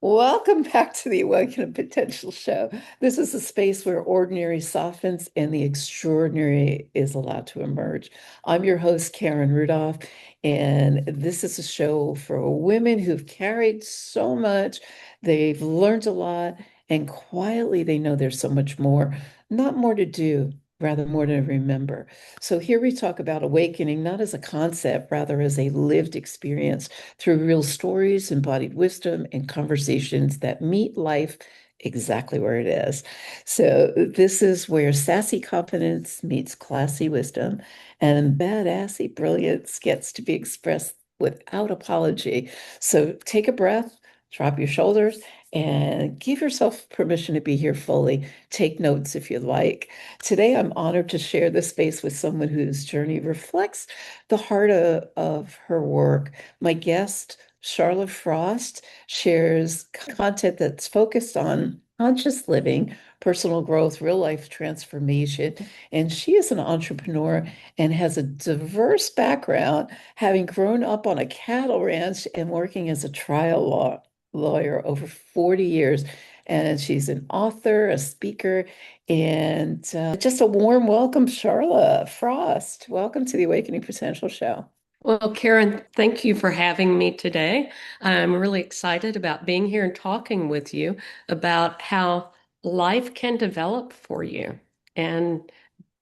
Welcome back to the Awaken of Potential show. This is a space where ordinary softens and the extraordinary is allowed to emerge. I'm your host, Karen Rudolph, and this is a show for women who've carried so much, they've learned a lot, and quietly they know there's so much more, not more to do, rather more to remember. So here we talk about awakening, not as a concept, rather as a lived experience through real stories, embodied wisdom, and conversations that meet life exactly where it is. So, this is where sassy confidence meets classy wisdom, and badassy brilliance gets to be expressed without apology. So, take a breath, drop your shoulders, and give yourself permission to be here fully. Take notes if you like. Today, I'm honored to share this space with someone whose journey reflects the heart of her work. My guest, Sharla Frost, shares content that's focused on conscious living, personal growth, real life transformation. And she is an entrepreneur and has a diverse background, having grown up on a cattle ranch and working as a lawyer over 40 years. And she's an author, a speaker, and just a warm welcome, Sharla Frost. Welcome to the Awakening Potential Show. Well, Karen, thank you for having me today. I'm really excited about being here and talking with you about how life can develop for you, and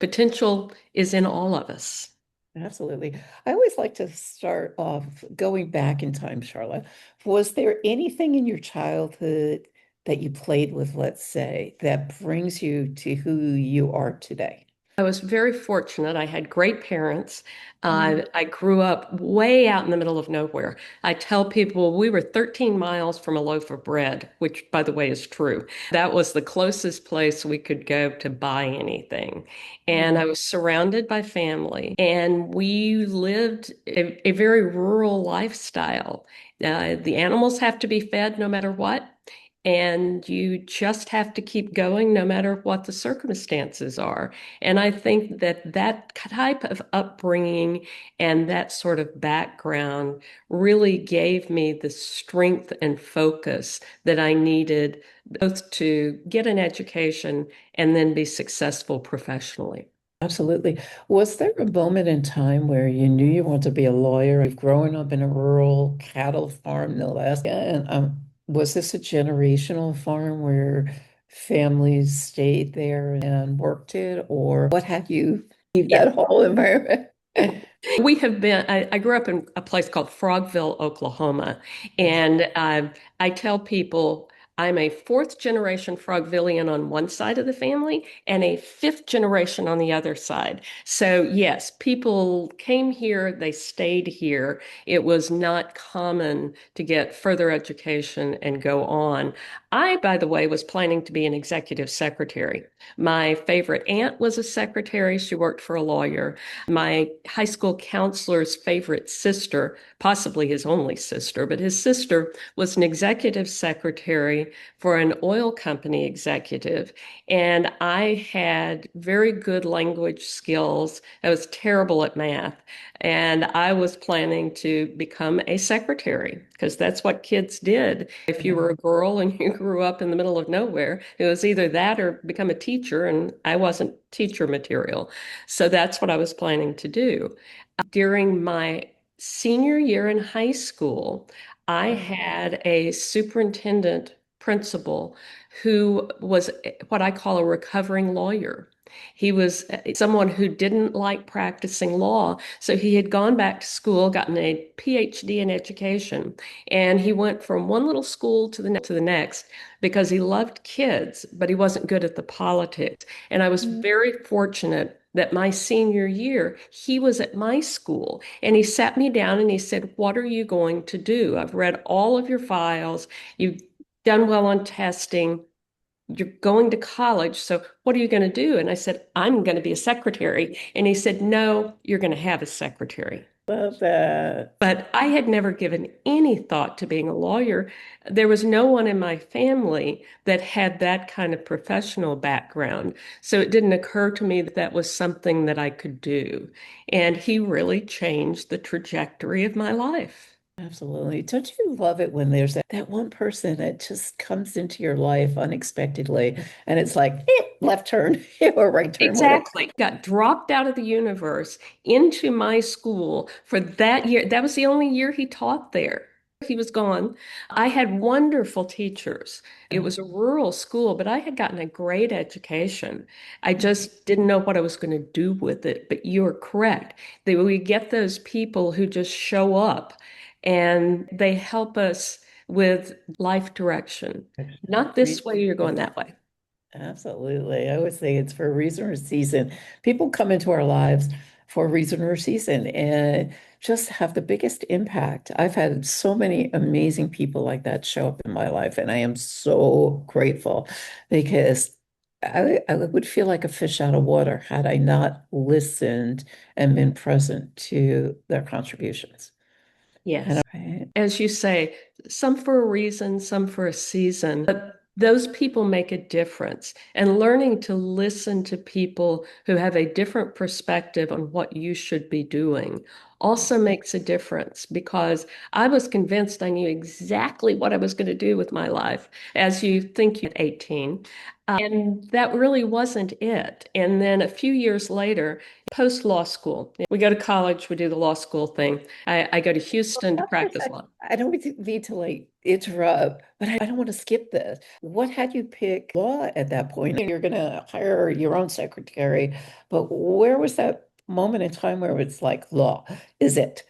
potential is in all of us. Absolutely. I always like to start off going back in time, Charlotte. Was there anything in your childhood that you played with, let's say, that brings you to who you are today? I was very fortunate. I had great parents. Mm. I grew up way out in the middle of nowhere. I tell people we were 13 miles from a loaf of bread, which, by the way, is true. That was the closest place we could go to buy anything. And I Mm. was surrounded by family, and we lived a very rural lifestyle. The animals have to be fed no matter what. And you just have to keep going no matter what the circumstances are. And I think that that type of upbringing and that sort of background really gave me the strength and focus that I needed both to get an education and then be successful professionally. Absolutely. Was there a moment in time where you knew you wanted to be a lawyer? You've grown up in a rural cattle farm, no less. And was this a generational farm where families stayed there and worked it, or what had you leave Yeah. that whole environment? I grew up in a place called Frogville, Oklahoma. And I tell people I'm a fourth generation Frogvillian on one side of the family and a fifth generation on the other side. So, yes, people came here, they stayed here. It was not common to get further education and go on. I, by the way, was planning to be an executive secretary. My favorite aunt was a secretary, she worked for a lawyer. My high school counselor's favorite sister, possibly his only sister, but his sister was an executive secretary for an oil company executive. And I had very good language skills. I was terrible at math. And I was planning to become a secretary because that's what kids did. If you were a girl and you grew up in the middle of nowhere, it was either that or become a teacher. And I wasn't teacher material. So that's what I was planning to do. During my senior year in high school, I had a superintendent principal who was what I call a recovering lawyer. He was someone who didn't like practicing law. So he had gone back to school, gotten a PhD in education, and he went from one little school to the next because he loved kids, but he wasn't good at the politics. And I was Mhm. very fortunate that my senior year, he was at my school and he sat me down and he said, "What are you going to do? I've read all of your files. You've done well on testing. You're going to college. So what are you going to do?" And I said, "I'm going to be a secretary." And he said, "No, you're going to have a secretary." Love that. But I had never given any thought to being a lawyer. There was no one in my family that had that kind of professional background. So it didn't occur to me that that was something that I could do. And he really changed the trajectory of my life. Absolutely. Don't you love it when there's that one person that just comes into your life unexpectedly and it's like left turn or right turn, whatever. Exactly. Got dropped out of the universe into my school for that year. That was the only year he taught there. He was gone. I had wonderful teachers. It was a rural school, but I had gotten a great education. I just didn't know what I was going to do with it. But you're correct. That we get those people who just show up and they help us with life direction. Not this way, you're going that way. Absolutely. I always say it's for a reason or a season. People come into our lives for a reason or a season and just have the biggest impact. I've had so many amazing people like that show up in my life, and I am so grateful because I would feel like a fish out of water had I not listened and been present to their contributions. And Yes. I, As you say, some for a reason, some for a season, but those people make a difference. And learning to listen to people who have a different perspective on what you should be doing also makes a difference because I was convinced I knew exactly what I was going to do with my life, as you think you at 18. And that really wasn't it. And then a few years later, post law school, we go to college, we do the law school thing. I go to Houston to practice law. I don't need to like interrupt, but I don't want to skip this. What had you pick law at that point? You're going to hire your own secretary, but where was that moment in time where it's like law? Is it?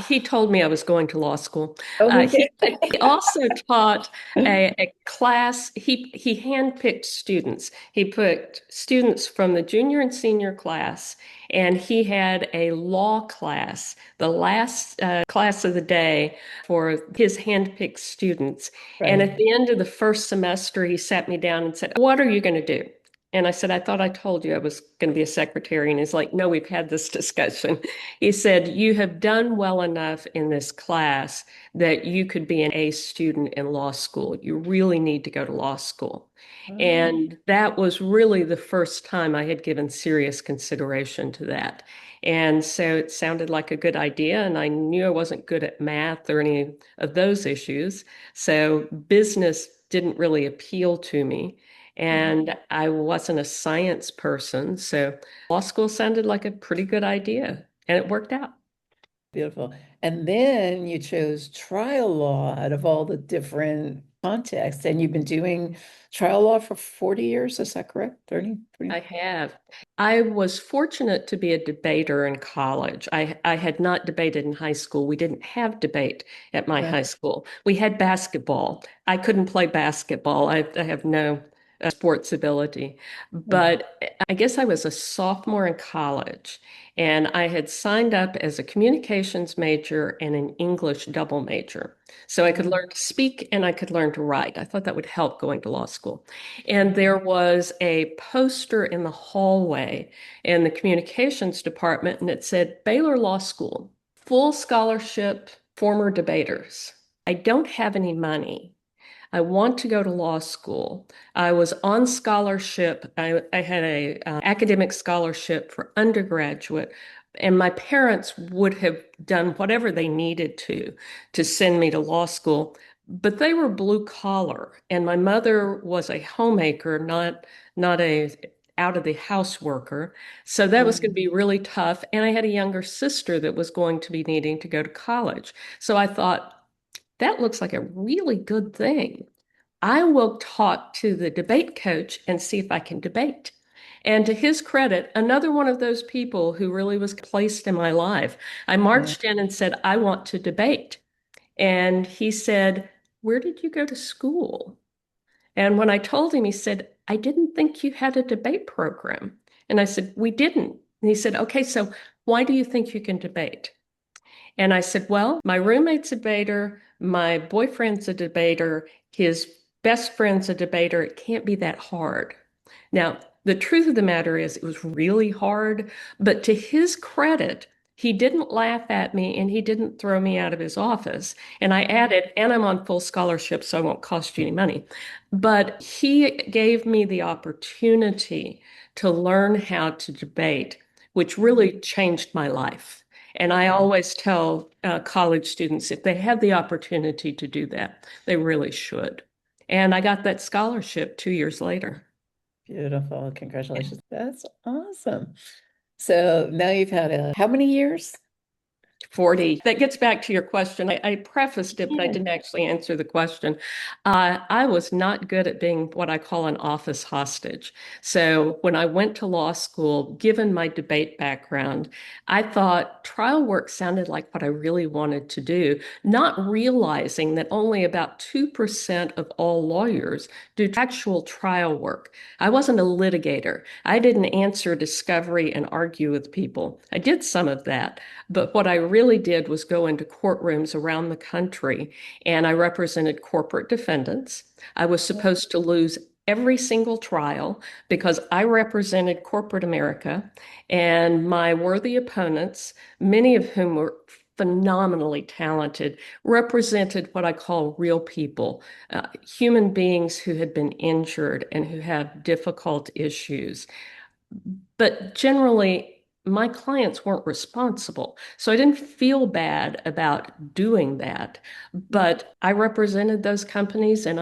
He told me I was going to law school. Oh, he did. He also taught a class. He handpicked students. He put students from the junior and senior class, and he had a law class, the last class of the day for his handpicked students. And Right. at the end of the first semester, he sat me down and said, "What are you going to do?" And I said, "I thought I told you I was going to be a secretary." And he's like, "No, we've had this discussion." He said, "You have done well enough in this class that you could be an A student in law school. You really need to go to law school." Oh, And that was really the first time I had given serious consideration to that. And so it sounded like a good idea. And I knew I wasn't good at math or any of those issues. So business didn't really appeal to me. And I wasn't a science person. So law school sounded like a pretty good idea. And it worked out. beautiful. And then you chose trial law out of all the different contexts, and you've been doing trial law for 40 years, is that correct? 30, 20? I have. I was fortunate to be a debater in college. I had not debated in high school. We didn't have debate at my high Okay. school. We had basketball. I couldn't play basketball. I have no sports ability. But I guess I was a sophomore in college, and I had signed up as a communications major and an English double major. So I could Oh, learn to speak and I could learn to write. I thought that would help going to law school. And there was a poster in the hallway in the communications department, and it said Baylor Law School, full scholarship, former debaters. I don't have any money. I want to go to law school. I was on scholarship. I had a academic scholarship for undergraduate, and my parents would have done whatever they needed to send me to law school. But they were blue collar, and my mother was a homemaker, not a out of the house worker. So that was going to oh, be really tough. And I had a younger sister that was going to be needing to go to college. So I thought, that looks like a really good thing. I will talk to the debate coach and see if I can debate. And to his credit, another one of those people who really was placed in my life, I yeah. marched in and said, "I want to debate." And he said, "Where did you go to school?" And when I told him, he said, "I didn't think you had a debate program." And I said, "We didn't." And he said, "Okay, so why do you think you can debate?" And I said, "Well, my roommate's a debater, my boyfriend's a debater, his best friend's a debater. It can't be that hard." Now, the truth of the matter is, it was really hard, but to his credit, he didn't laugh at me and he didn't throw me out of his office. And I added, "And I'm on full scholarship, so I won't cost you any money." But he gave me the opportunity to learn how to debate, which really changed my life. And I always tell college students if they have the opportunity to do that, they really should. And I got that scholarship 2 years later. Beautiful. Congratulations. That's awesome. So now you've had how many years? 40. That gets back to your question. I prefaced it, but I Yeah. didn't actually answer the question. I was not good at being what I call an office hostage. So when I went to law school, given my debate background, I thought trial work sounded like what I really wanted to do, not realizing that only about 2% of all lawyers do actual trial work. I wasn't a litigator. I didn't answer discovery and argue with people. I did some of that. But what I really did was go into courtrooms around the country and I represented corporate defendants. I was supposed to lose every single trial because I represented corporate America and my worthy opponents, many of whom were phenomenally talented, represented what I call real people, human beings who had been injured and who have difficult issues. But generally, my clients weren't responsible. So I didn't feel bad about doing that. But I represented those companies and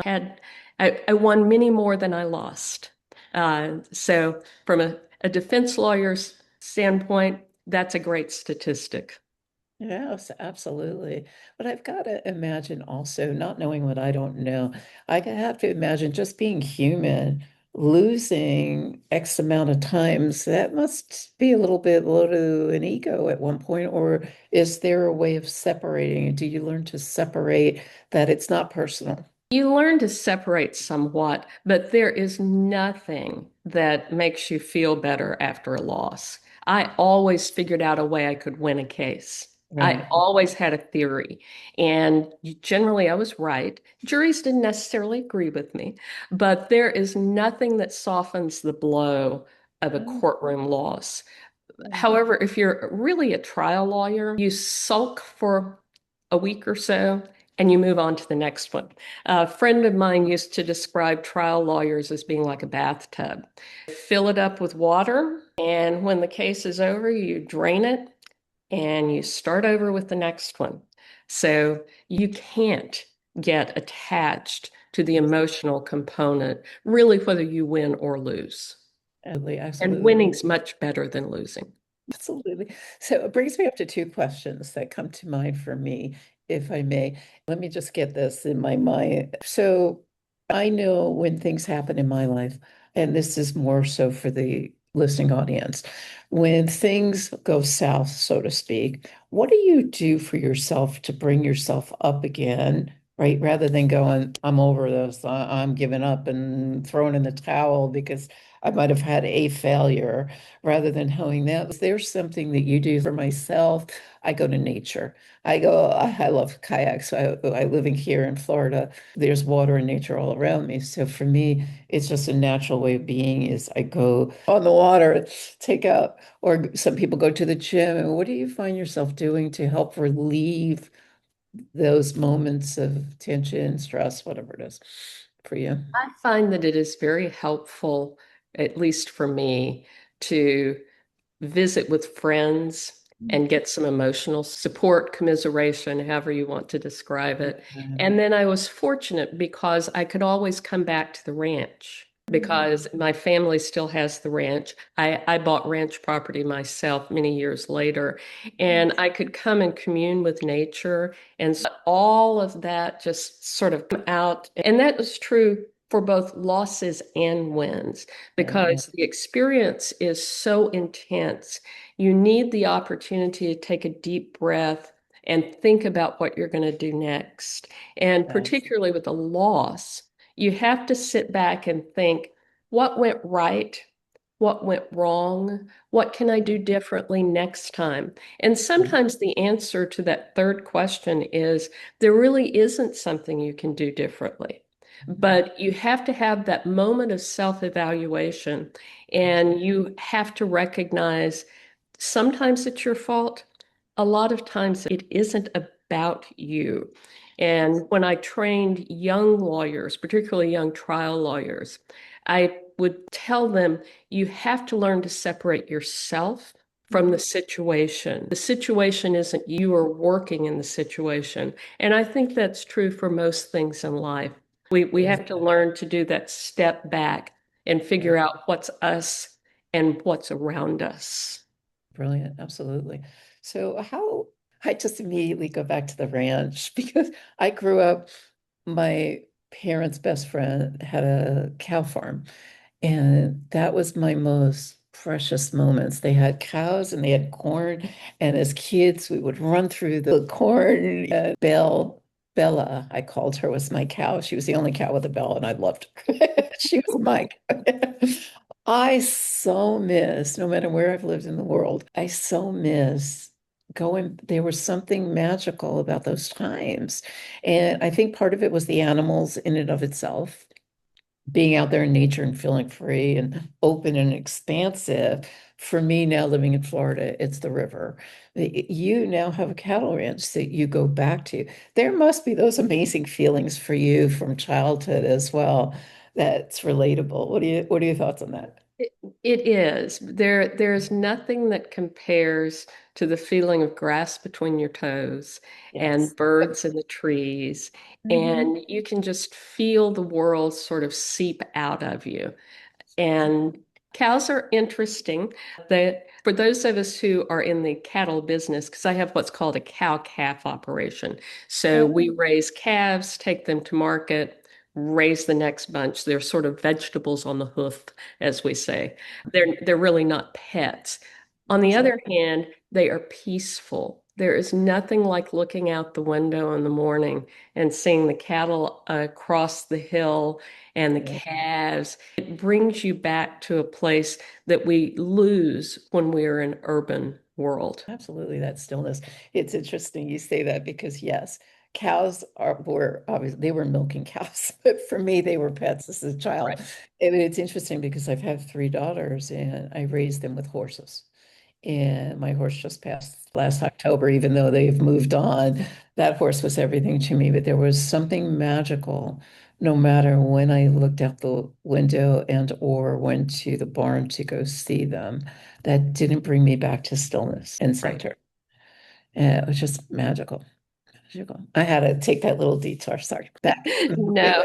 I won many more than I lost. So from a defense lawyer's standpoint, that's a great statistic. Yes, absolutely. But I've got to imagine also, not knowing what I don't know, have to imagine just being human, losing X amount of times. That must be a little bit low to an ego at one point, or is there a way of separating it? Do you learn to separate that it's not personal? You learn to separate somewhat, but there is nothing that makes you feel better after a loss. I always figured out a way I could win a case. I Right. always had a theory, and generally I was right. Juries didn't necessarily agree with me, but there is nothing that softens the blow of a Oh, courtroom loss. yeah. However, if you're really a trial lawyer, you sulk for a week or so and you move on to the next one. A friend of mine used to describe trial lawyers as being like a bathtub. Fill it up with water, and when the case is over, you drain it and you start over with the next one. So you can't get attached to the emotional component, really, whether you win or lose. Absolutely, And absolutely. winning's much better than losing. Absolutely. So it brings me up to two questions that come to mind for me, if I may. Let me just get this in my mind. So I know when things happen in my life, and this is more so for the listening audience, when things go south, so to speak, what do you do for yourself to bring yourself up again, right? Rather than going, I'm over this, I'm giving up and throwing in the towel because I might have had a failure rather than honing that. Is there something that you do for myself? I go to nature. I love kayaks. I living here in Florida. There's water and nature all around me. So for me, it's just a natural way of being is I go on the water, take out, or some people go to the gym. And what do you find yourself doing to help relieve those moments of tension, stress, whatever it is for you? I find that it is very helpful, at least for me, to visit with friends and get some emotional support, commiseration, however you want to describe it. And then I was fortunate because I could always come back to the ranch because my family still has the ranch. I bought ranch property myself many years later, and I could come and commune with nature. And so all of that just sort of come out. And that was true for both losses and wins Yeah, because the experience is so intense. You need the opportunity to take a deep breath and think about what you're going to do next. And that's particularly with a loss, you have to sit back and think, what went right? What went wrong? What can I do differently next time? And sometimes the answer to that third question is there really isn't something you can do differently. But you have to have that moment of self-evaluation, and you have to recognize sometimes it's your fault. A lot of times it isn't about you. And when I trained young lawyers, particularly young trial lawyers, I would tell them you have to learn to separate yourself from the situation. The situation isn't you are working in the situation. And I think that's true for most things in life. We It is. have to learn to do that step back and Yeah, figure out what's us and what's around us. brilliant. Absolutely. So I just immediately go back to the ranch because I grew up, my parents' best friend had a cow farm. And that was my most precious moments. They had cows and they had corn. And as kids, we would run through the corn. Bella, I called her, was my cow. She was the only cow with a bell, and I loved her. She was my I so miss, no matter where I've lived in the world, I so miss going. There was something magical about those times. And I think part of it was the animals in and of itself, being out there in nature and feeling free and open and expansive. For me now living in Florida, it's the river. You now have a cattle ranch that you go back to. There must be those amazing feelings for you from childhood as well. That's relatable. What are your thoughts on that? It, it is. There's nothing that compares to the feeling of grass between your toes and Yes. birds in the trees. Mhm. And you can just feel the world sort of seep out of you. And cows are interesting. That for those of us who are in the cattle business, because I have what's called a cow-calf operation. So we Oh, raise calves, take them to market, raise the next bunch. They're sort of vegetables on the hoof, as we say. They're really not pets. On the other exactly. hand, they are peaceful. There is nothing like looking out the window in the morning and seeing the cattle across the hill and the Yeah. calves. It brings you back to a place that we lose when we're in urban world. Absolutely, that stillness. It's interesting you say that because yes, cows were obviously they were milking cows, but for me they were pets as a child. Right. And it's interesting because I've had three daughters and I raised them with horses. And my horse just passed last October, even though they've moved on. That horse was everything to me, but there was something magical no matter when I looked out the window and or went to the barn to go see them, that didn't bring me back to stillness and Right. center. And it was just magical. Magical. I had to take that little detour. Sorry. Back. No,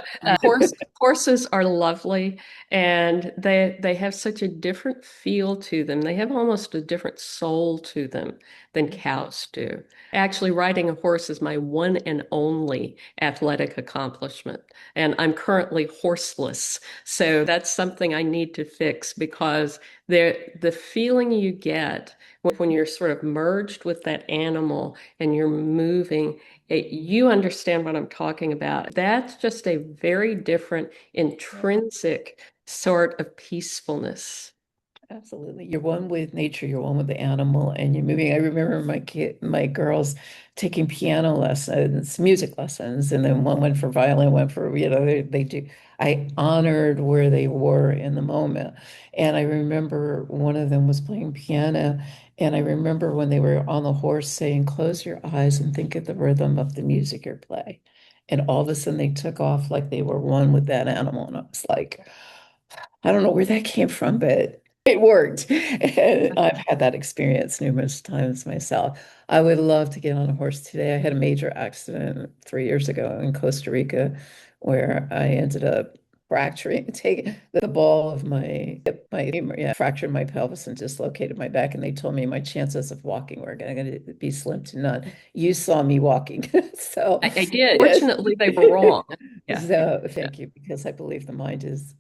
horses are lovely, and they have such a different feel to them. They have almost a different soul to them than cows do. Actually, riding a horse is my one and only athletic accomplishment, and I'm currently horseless. So that's something I need to fix because the feeling you get when you're sort of merged with that animal and you're moving. You understand what I'm talking about. That's just a very different intrinsic sort of peacefulness. Absolutely. You're one with nature, you're one with the animal, and you're moving. I remember my girls taking piano lessons, music lessons, and then one went for violin, one for, they do. I honored where they were in the moment. And I remember one of them was playing piano, and I remember when they were on the horse saying, close your eyes and think of the rhythm of the music you're playing. And all of a sudden they took off like they were one with that animal. And I was like, I don't know where that came from, but it worked. And I've had that experience numerous times myself. I would love to get on a horse today. I had a major accident 3 years ago in Costa Rica where I ended up taking the ball of my hip, my femur, yeah, fractured my pelvis and dislocated my back. And they told me my chances of walking were going to be slim to none. You saw me walking. So, I did. yes. Fortunately, they were wrong. Yeah. So Yeah. thank you, because I believe the mind is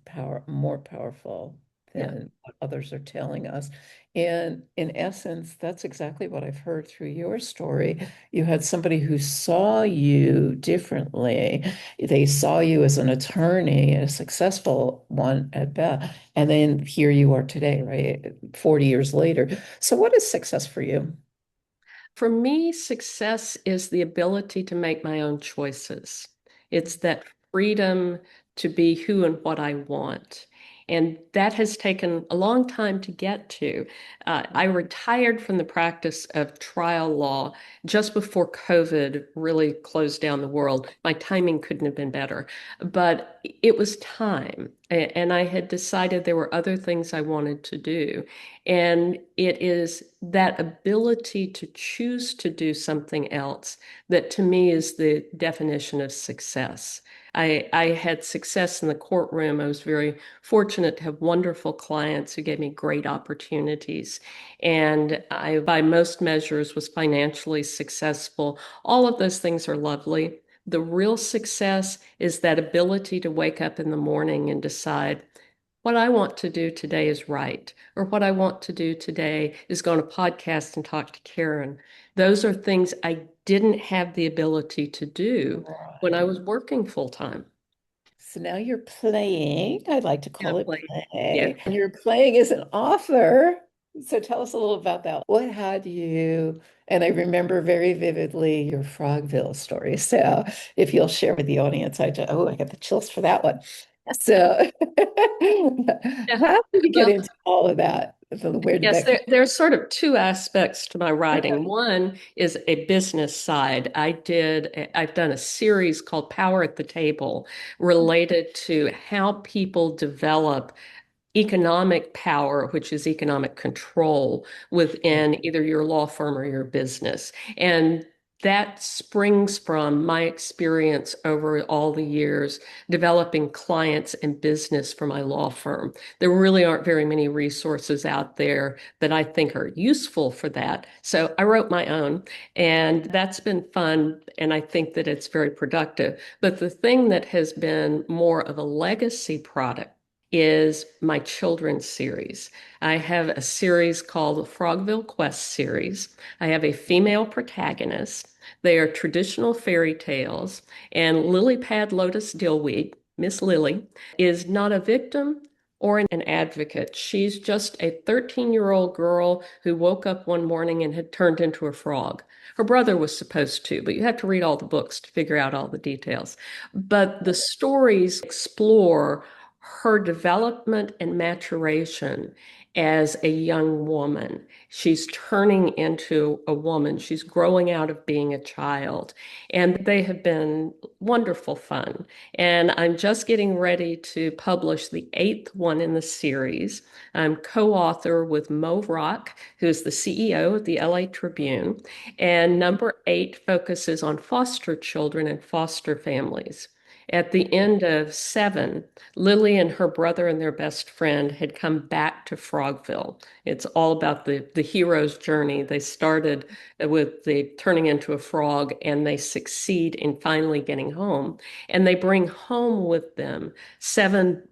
more powerful Yeah. than what others are telling us. And in essence, that's exactly what I've heard through your story. You had somebody who saw you differently. They saw you as an attorney, a successful one at best. And then here you are today, right? 40 years later. So what is success for you? For me, success is the ability to make my own choices. It's that freedom to be who and what I want. And that has taken a long time to get to. I retired from the practice of trial law just before COVID really closed down the world. My timing couldn't have been better, but it was time. And I had decided there were other things I wanted to do. And it is that ability to choose to do something else that to me is the definition of success. I had success in the courtroom. I was very fortunate to have wonderful clients who gave me great opportunities. And I, by most measures, was financially successful. All of those things are lovely. The real success is that ability to wake up in the morning and decide, what I want to do today is right, or what I want to do today is go on a podcast and talk to Karen. Those are things I didn't have the ability to do when I Right. was working full time. So now you're playing. I like to Yeah, call it play. Yeah. play. And you're playing as an author. So tell us a little about that. What had you, and I remember very vividly your Frogville story. So if you'll share with the audience, I got the chills for that one. So Yeah. how did you get Well, into all of that? So where did yes, that come? there's sort of two aspects to my writing. Okay. One is a business side. I've done a series called Power at the Table related to how people develop economic power, which is economic control within either your law firm or your business. And that springs from my experience over all the years developing clients and business for my law firm. There really aren't very many resources out there that I think are useful for that. So I wrote my own, and that's been fun. And I think that it's very productive. But the thing that has been more of a legacy product is my children's series. I have a series called the Frogville Quest series. I have a female protagonist. They are traditional fairy tales, and Lily Pad Lotus Dillweed, Miss Lily, is not a victim or an advocate. She's just a 13-year-old girl who woke up one morning and had turned into a frog. Her brother was supposed to, but you have to read all the books to figure out all the details. But the stories explore her development and maturation as a young woman. She's turning into a woman. She's growing out of being a child. And they have been wonderful fun. And I'm just getting ready to publish the eighth one in the series. I'm co-author with Mo Rock, who's the CEO of the LA Tribune. And number eight focuses on foster children and foster families. At the end of seven, Lily and her brother and their best friend had come back to Frogville. It's all about the hero's journey. They started with the turning into a frog and they succeed in finally getting home. And they bring home with them seven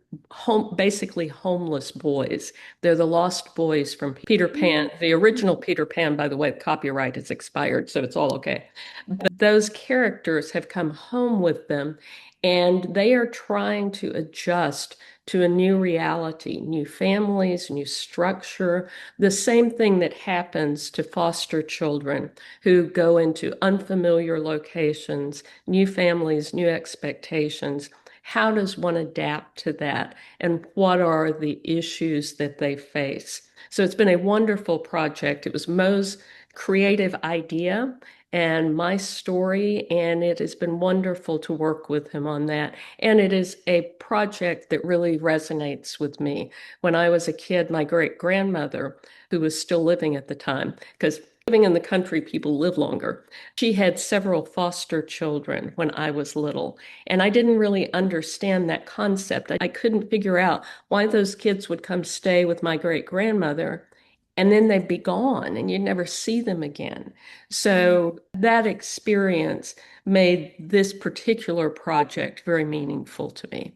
basically homeless boys. They're the lost boys from Peter Pan. The original Peter Pan, by the way, the copyright is expired, so it's all okay. But those characters have come home with them and they are trying to adjust to a new reality, new families, new structure, the same thing that happens to foster children who go into unfamiliar locations, new families, new expectations. How does one adapt to that? And what are the issues that they face? So it's been a wonderful project. It was Mo's creative idea and my story, and it has been wonderful to work with him on that. And it is a project that really resonates with me. When I was a kid, my great grandmother, who was still living at the time, because living in the country, people live longer. She had several foster children when I was little, and I didn't really understand that concept. I couldn't figure out why those kids would come stay with my great grandmother and then they'd be gone and you'd never see them again. So that experience made this particular project very meaningful to me.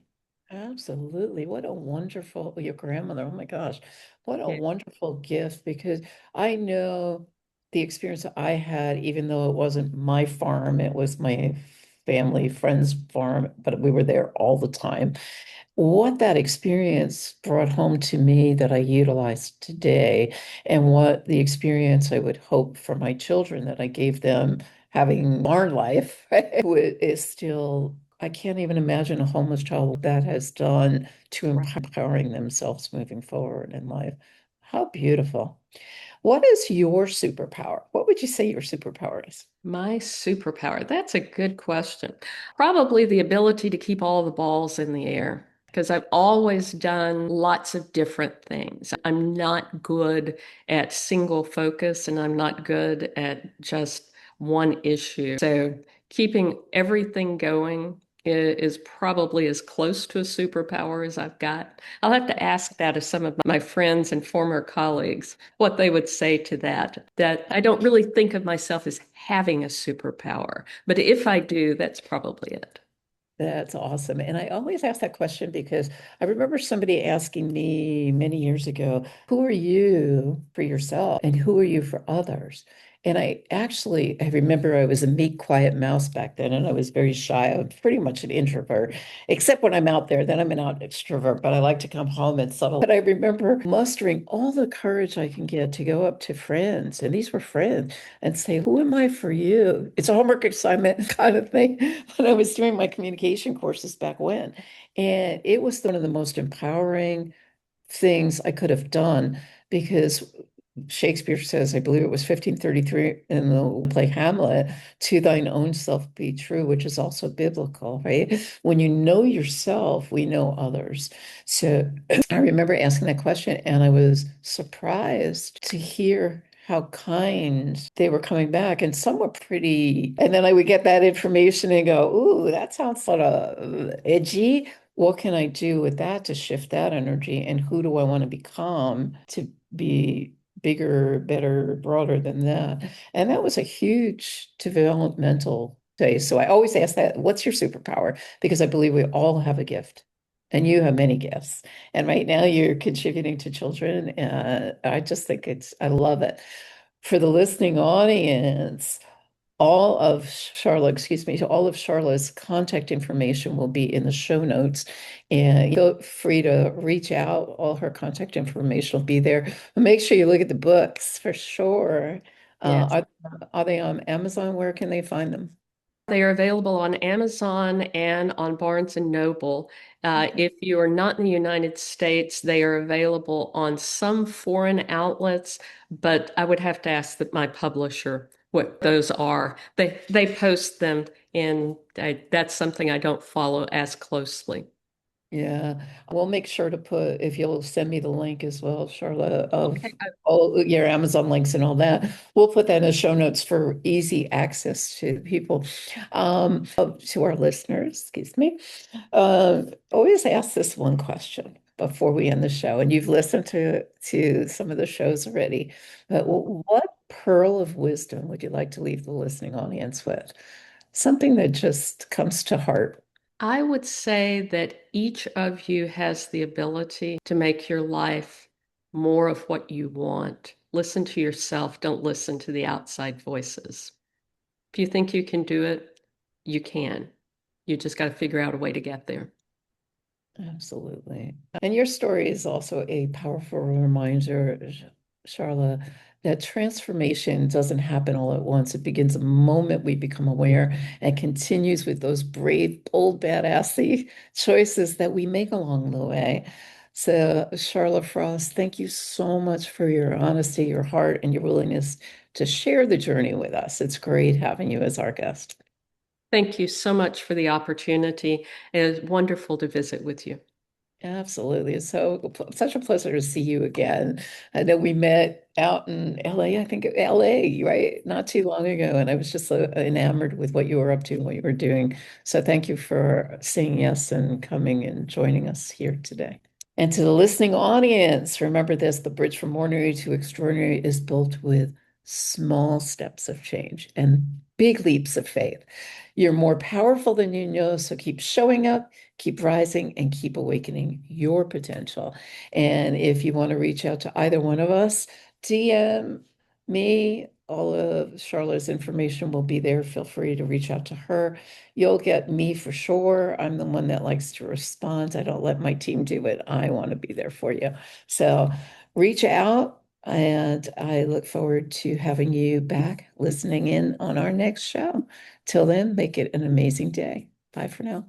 Absolutely. What a wonderful, your grandmother. Oh my gosh. What a Yeah. wonderful gift because I know the experience that I had, even though it wasn't my farm, it was my family friend's farm, but we were there all the time. What that experience brought home to me that I utilize today, and what the experience I would hope for my children that I gave them having our life is still, I can't even imagine a homeless child what that has done to empowering themselves moving forward in life. How beautiful. What is your superpower? What would you say your superpower is? My superpower, that's a good question. Probably the ability to keep all the balls in the air. because I've always done lots of different things. I'm not good at single focus and I'm not good at just one issue. So keeping everything going is probably as close to a superpower as I've got. I'll have to ask that of some of my friends and former colleagues, what they would say to that. That I don't really think of myself as having a superpower, but if I do, that's probably it. That's awesome. And I always ask that question because I remember somebody asking me many years ago, who are you for yourself and who are you for others? And I remember I was a meek, quiet mouse back then, and I was very shy. I'm pretty much an introvert, except when I'm out there, then I'm an out extrovert, but I like to come home and settle. But I remember mustering all the courage I can get to go up to friends, and these were friends, and say, who am I for you? It's a homework assignment kind of thing when I was doing my communication courses back when. And it was one of the most empowering things I could have done because Shakespeare says, I believe it was 1533 in the play Hamlet, to thine own self be true, which is also biblical, right? When you know yourself, we know others. So I remember asking that question and I was surprised to hear how kind they were coming back. And some were pretty, and then I would get that information and go, ooh, that sounds sort of edgy. What can I do with that to shift that energy? And who do I want to become to be bigger, better, broader than that? And that was a huge developmental phase. So I always ask that, what's your superpower? Because I believe we all have a gift. And you have many gifts. And right now you're contributing to children. And I just think I love it. For the listening audience, all of Sharla's contact information will be in the show notes. And feel free to reach out. All her contact information will be there. But make sure you look at the books for sure. Yes. Are they on Amazon? Where can they find them? They are available on Amazon and on Barnes and Noble. If you are not in the United States, they are available on some foreign outlets, but I would have to ask my publisher what those are. They post them, and that's something I don't follow as closely. Yeah, we'll make sure to put, if you'll send me the link as well, Sharla, of Okay. all your Amazon links and all that. We'll put that in the show notes for easy access to people, to our listeners, excuse me. Always ask this one question before we end the show, and you've listened to some of the shows already, but what pearl of wisdom would you like to leave the listening audience with? Something that just comes to heart. I would say that each of you has the ability to make your life more of what you want. Listen to yourself, don't listen to the outside voices. If you think you can do it, you can. You just got to figure out a way to get there. Absolutely. And your story is also a powerful reminder, Sharla, that transformation doesn't happen all at once. It begins the moment we become aware and continues with those brave, bold, badassy choices that we make along the way. So, Sharla Frost, thank you so much for your honesty, your heart, and your willingness to share the journey with us. It's great having you as our guest. Thank you so much for the opportunity. It was wonderful to visit with you. Absolutely. It's such a pleasure to see you again. I know we met out in LA, I think LA, right? Not too long ago. And I was just so enamored with what you were up to and what you were doing. So thank you for saying yes and coming and joining us here today. And to the listening audience, remember this, the bridge from ordinary to extraordinary is built with small steps of change and big leaps of faith. You're more powerful than you know, so keep showing up, keep rising, and keep awakening your potential. And if you want to reach out to either one of us, DM me. All of Charlotte's information will be there. Feel free to reach out to her. You'll get me for sure. I'm the one that likes to respond. I don't let my team do it. I want to be there for you. So reach out, and I look forward to having you back listening in on our next show. Till then, make it an amazing day. Bye for now.